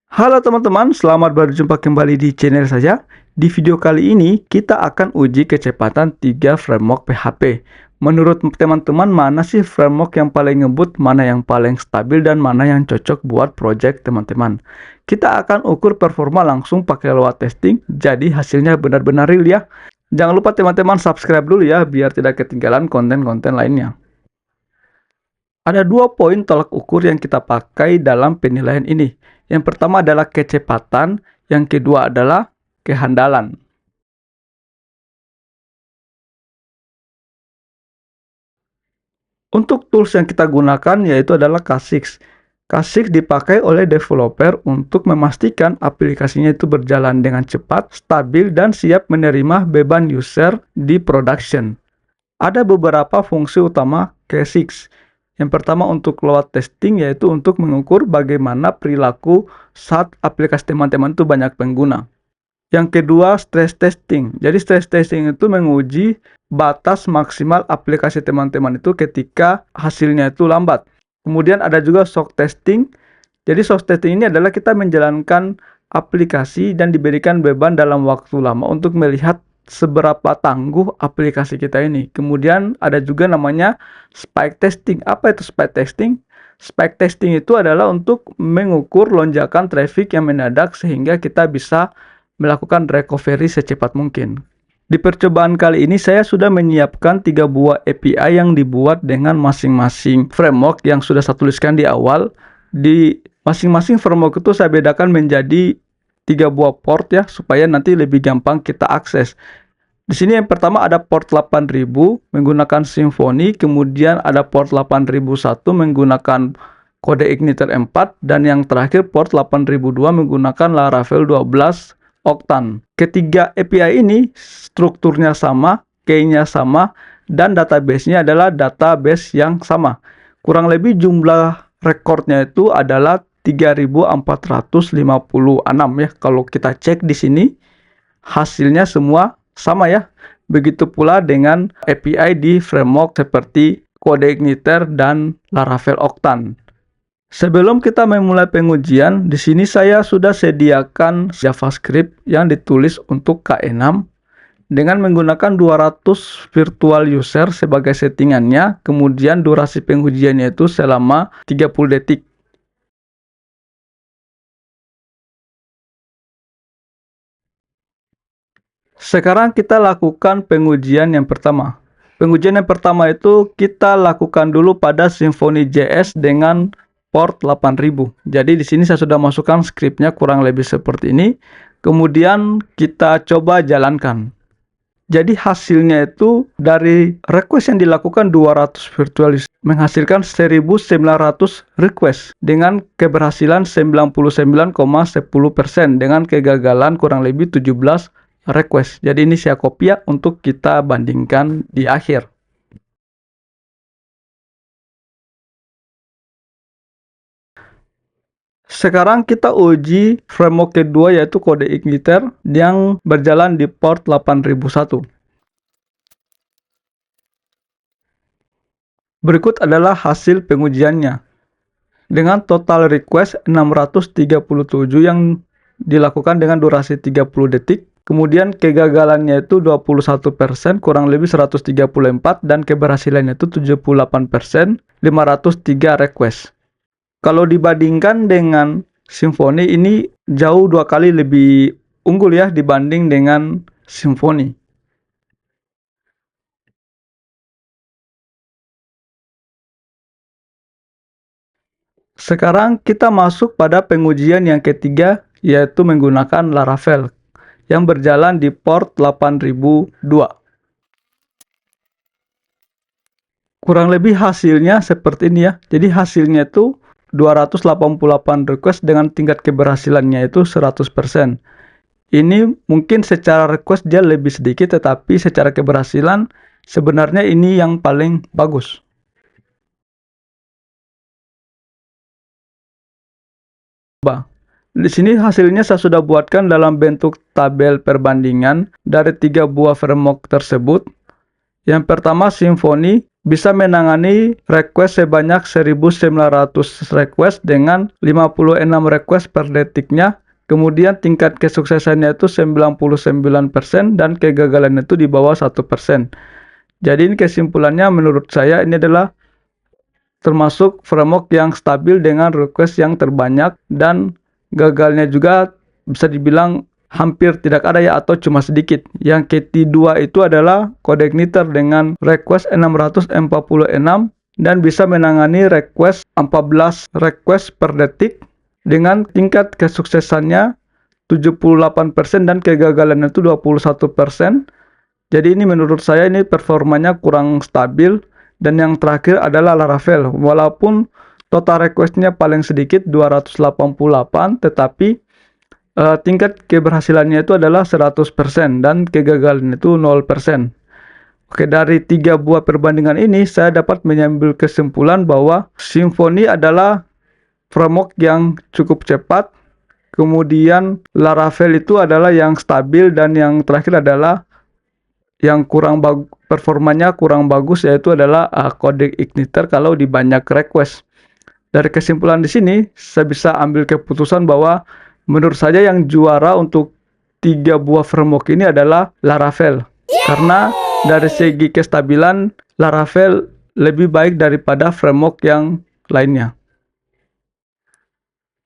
Halo teman-teman, selamat berjumpa kembali di channel saya. Di video kali ini, kita akan uji kecepatan 3 framework PHP. Menurut teman-teman, mana sih framework yang paling ngebut, mana yang paling stabil, dan mana yang cocok buat project teman-teman? Kita akan ukur performa langsung pakai load testing, jadi hasilnya benar-benar real ya. Jangan lupa teman-teman subscribe dulu ya, biar tidak ketinggalan konten-konten lainnya. Ada dua poin tolak ukur yang kita pakai dalam penilaian ini. Yang pertama adalah kecepatan, yang kedua adalah kehandalan. Untuk tools yang kita gunakan yaitu adalah K6. K6 dipakai oleh developer untuk memastikan aplikasinya itu berjalan dengan cepat, stabil, dan siap menerima beban user di production. Ada beberapa fungsi utama K6. Yang pertama untuk load testing yaitu untuk mengukur bagaimana perilaku saat aplikasi teman-teman itu banyak pengguna. Yang kedua stress testing. Jadi stress testing itu menguji batas maksimal aplikasi teman-teman itu ketika hasilnya itu lambat. Kemudian ada juga shock testing. Jadi shock testing ini adalah kita menjalankan aplikasi dan diberikan beban dalam waktu lama untuk melihat seberapa tangguh aplikasi kita ini. Kemudian ada juga namanya spike testing. Apa itu spike testing? Spike testing itu adalah untuk mengukur lonjakan traffic yang mendadak sehingga kita bisa melakukan recovery secepat mungkin. Di percobaan kali ini saya sudah menyiapkan 3 buah API yang dibuat dengan masing-masing framework yang sudah saya tuliskan di awal. Di masing-masing framework itu saya bedakan menjadi 3 buah port ya, supaya nanti lebih gampang kita akses. Di sini yang pertama ada port 8000 menggunakan Symfony, kemudian ada port 8001 menggunakan kode Igniter 4, dan yang terakhir port 8002 menggunakan Laravel 12 Octane. Ketiga API ini strukturnya sama, key-nya sama, dan database-nya adalah database yang sama. Kurang lebih jumlah rekornya itu adalah 3456 ya. Kalau kita cek di sini hasilnya semua sama ya. Begitu pula dengan API di framework seperti CodeIgniter dan Laravel Octane. Sebelum kita memulai pengujian, di sini saya sudah sediakan JavaScript yang ditulis untuk K6 dengan menggunakan 200 virtual user sebagai settingannya, kemudian durasi pengujiannya itu selama 30 detik. Sekarang kita lakukan pengujian yang pertama. Pengujian yang pertama itu kita lakukan dulu pada Symfony.js dengan port 8000. Jadi di sini saya sudah masukkan skripnya kurang lebih seperti ini. Kemudian kita coba jalankan. Jadi hasilnya itu dari request yang dilakukan 200 virtual user menghasilkan 1900 request dengan keberhasilan 99,10% dengan kegagalan kurang lebih 17 request. Jadi ini saya copy ya untuk kita bandingkan di akhir. Sekarang kita uji framework kedua yaitu CodeIgniter yang berjalan di port 8001. Berikut adalah hasil pengujiannya. Dengan total request 637 yang dilakukan dengan durasi 30 detik. Kemudian kegagalannya itu 21%, kurang lebih 134, dan keberhasilannya itu 78%, 503 request. Kalau dibandingkan dengan Symfony, ini jauh 2 kali lebih unggul ya dibanding dengan Symfony. Sekarang kita masuk pada pengujian yang ketiga, yaitu menggunakan Laravel yang berjalan di port 8002. Kurang lebih hasilnya seperti ini ya. Jadi hasilnya itu 288 request dengan tingkat keberhasilannya itu 100%. Ini mungkin secara request dia lebih sedikit, tetapi secara keberhasilan sebenarnya ini yang paling bagus. Di sini hasilnya saya sudah buatkan dalam bentuk tabel perbandingan dari 3 buah framework tersebut. Yang pertama Symfony bisa menangani request sebanyak 1900 request dengan 56 request per detiknya. Kemudian tingkat kesuksesannya itu 99% dan kegagalannya itu di bawah 1%. Jadi ini kesimpulannya menurut saya ini adalah termasuk framework yang stabil dengan request yang terbanyak dan gagalnya juga bisa dibilang hampir tidak ada ya atau cuma sedikit. Yang kedua itu adalah CodeIgniter dengan request 646 dan bisa menangani request 14 request per detik dengan tingkat kesuksesannya 78% dan kegagalannya itu 21%. Jadi ini menurut saya ini performanya kurang stabil. Dan yang terakhir adalah Laravel. Walaupun total requestnya paling sedikit 288, tetapi tingkat keberhasilannya itu adalah 100% dan kegagalan itu 0%. Oke, dari 3 buah perbandingan ini saya dapat mengambil kesimpulan bahwa Symfony adalah framework yang cukup cepat, kemudian Laravel itu adalah yang stabil, dan yang terakhir adalah yang performanya kurang bagus, yaitu adalah CodeIgniter kalau di banyak request. Dari kesimpulan di sini saya bisa ambil keputusan bahwa menurut saya yang juara untuk 3 buah framework ini adalah Laravel. Karena dari segi kestabilan Laravel lebih baik daripada framework yang lainnya.